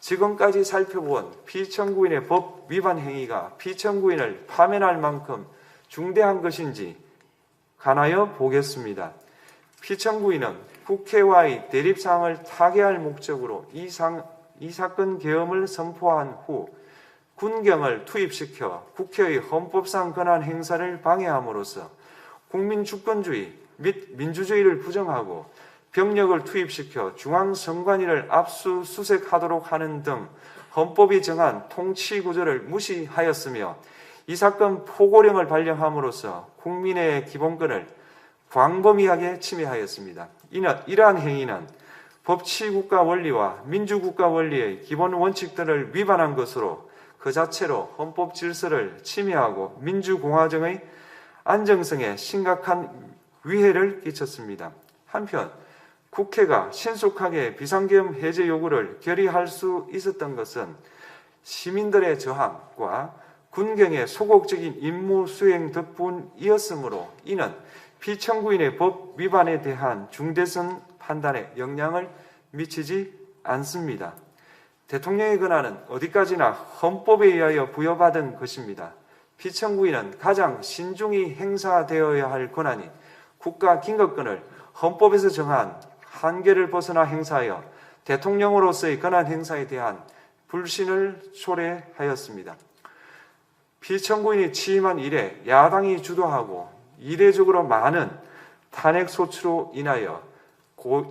지금까지 살펴본 피청구인의 법 위반 행위가 피청구인을 파면할 만큼 중대한 것인지 관하여 보겠습니다. 피청구인은 국회와의 대립사항을 타개할 목적으로 이 사건 계엄을 선포한 후 군경을 투입시켜 국회의 헌법상 권한 행사를 방해함으로써 국민 주권주의 및 민주주의를 부정하고 병력을 투입시켜 중앙선관위를 압수수색하도록 하는 등 헌법이 정한 통치구조를 무시하였으며 이 사건 포고령을 발령함으로써 국민의 기본권을 광범위하게 침해하였습니다. 이러한 행위는 법치국가 원리와 민주국가 원리의 기본 원칙들을 위반한 것으로 그 자체로 헌법 질서를 침해하고 민주공화정의 안정성에 심각한 위해를 끼쳤습니다. 한편 국회가 신속하게 비상계엄 해제 요구를 결의할 수 있었던 것은 시민들의 저항과 군경의 소극적인 임무 수행 덕분이었으므로 이는 피청구인의 법 위반에 대한 중대성 판단에 영향을 미치지 않습니다. 대통령의 권한은 어디까지나 헌법에 의하여 부여받은 것입니다. 피청구인은 가장 신중히 행사되어야 할 권한인 국가 긴급권을 헌법에서 정한 한계를 벗어나 행사하여 대통령으로서의 권한 행사에 대한 불신을 초래하였습니다. 피청구인이 취임한 이래 야당이 주도하고 이례적으로 많은 탄핵 소추로 인하여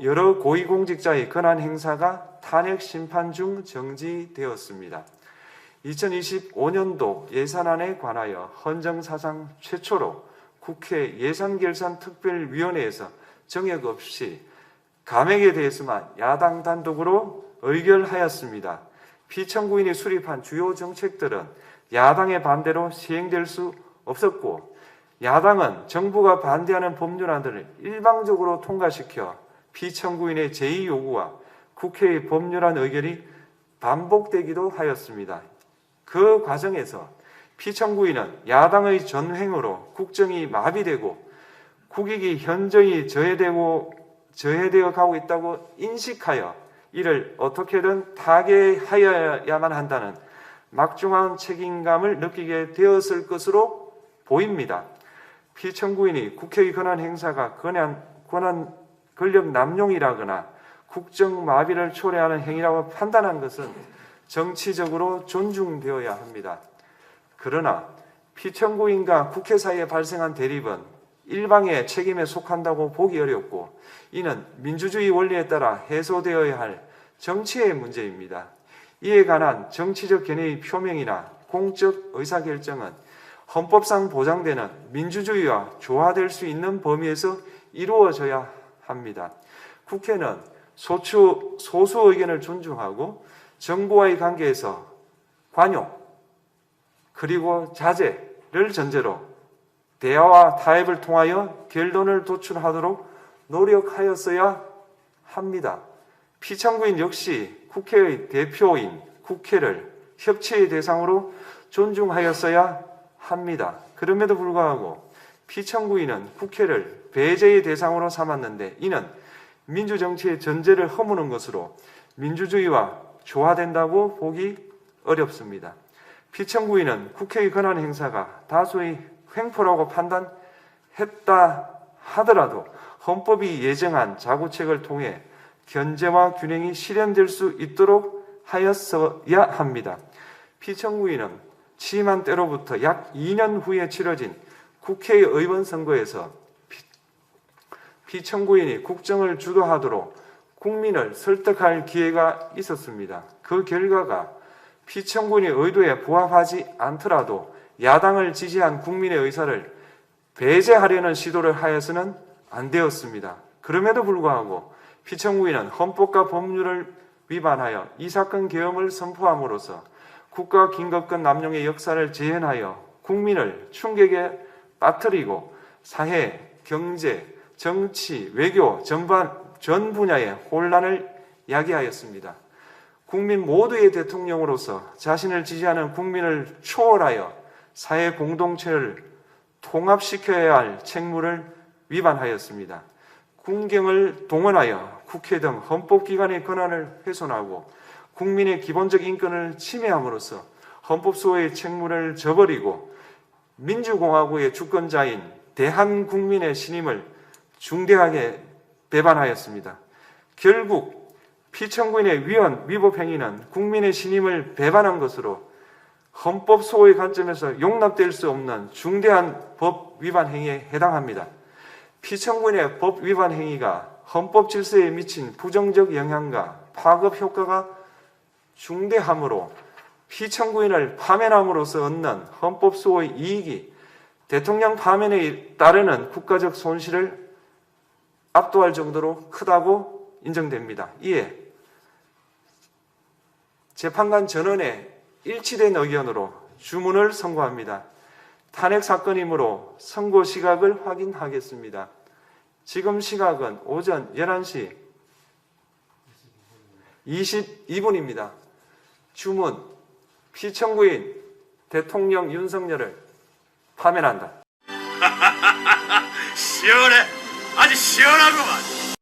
여러 고위공직자의 권한 행사가 탄핵 심판 중 정지되었습니다. 2025년도 예산안에 관하여 헌정사상 최초로 국회 예산결산특별위원회에서 정액 없이 감액에 대해서만 야당 단독으로 의결하였습니다. 피청구인이 수립한 주요 정책들은 야당의 반대로 시행될 수 없었고 야당은 정부가 반대하는 법률안들을 일방적으로 통과시켜 피청구인의 제의 요구와 국회의 법률안 의결이 반복되기도 하였습니다. 그 과정에서 피청구인은 야당의 전횡으로 국정이 마비되고 국익이 현저히 저해되어 가고 있다고 인식하여 이를 어떻게든 타개하여야만 한다는 막중한 책임감을 느끼게 되었을 것으로 보입니다. 피청구인이 국회의 권한 행사가 권력 남용이라거나 국정 마비를 초래하는 행위라고 판단한 것은 정치적으로 존중되어야 합니다. 그러나 피청구인과 국회 사이에 발생한 대립은 일방의 책임에 속한다고 보기 어렵고 이는 민주주의 원리에 따라 해소되어야 할 정치의 문제입니다. 이에 관한 정치적 견해의 표명이나 공적 의사결정은 헌법상 보장되는 민주주의와 조화될 수 있는 범위에서 이루어져야 합니다. 국회는 소수 의견을 존중하고 정부와의 관계에서 관용 그리고 자제를 전제로 대화와 타협을 통하여 결론을 도출하도록 노력하였어야 합니다. 피청구인 역시 국회의 대표인 국회를 협치의 대상으로 존중하였어야 합니다. 그럼에도 불구하고 피청구인은 국회를 배제의 대상으로 삼았는데 이는 민주정치의 전제를 허무는 것으로 민주주의와 조화된다고 보기 어렵습니다. 피청구인은 국회의 권한 행사가 다수의 횡포라고 판단했다 하더라도 헌법이 예정한 자구책을 통해 견제와 균형이 실현될 수 있도록 하였어야 합니다. 피청구인은 취임한 때로부터 약 2년 후에 치러진 국회의원 선거에서 피청구인이 국정을 주도하도록 국민을 설득할 기회가 있었습니다. 그 결과가 피청구인의 의도에 부합하지 않더라도 야당을 지지한 국민의 의사를 배제하려는 시도를 하여서는 안 되었습니다. 그럼에도 불구하고 피청구인은 헌법과 법률을 위반하여 이 사건 계엄을 선포함으로써 국가 긴급권 남용의 역사를 재현하여 국민을 충격에 빠뜨리고 사회, 경제, 정치, 외교 전 분야의 혼란을 야기하였습니다. 국민 모두의 대통령으로서 자신을 지지하는 국민을 초월하여 사회 공동체를 통합시켜야 할 책무를 위반하였습니다. 군경을 동원하여 국회 등 헌법기관의 권한을 훼손하고 국민의 기본적 인권을 침해함으로써 헌법소의 책무를 저버리고 민주공화국의 주권자인 대한국민의 신임을 중대하게 배반하였습니다. 결국 피청구인의 위헌, 위법 행위는 국민의 신임을 배반한 것으로 헌법소의 관점에서 용납될 수 없는 중대한 법 위반 행위에 해당합니다. 피청구인의 법 위반 행위가 헌법 질서에 미친 부정적 영향과 파급 효과가 중대하므로 피청구인을 파면함으로써 얻는 헌법소의 이익이 대통령 파면에 따르는 국가적 손실을 압도할 정도로 크다고 인정됩니다. 이에 재판관 전원의 일치된 의견으로 주문을 선고합니다. 탄핵 사건이므로 선고 시각을 확인하겠습니다. 지금 시각은 오전 11시 22분입니다. 주문, 피청구인 대통령 윤석열을 파면한다. 시원해. 아주 시원하구만.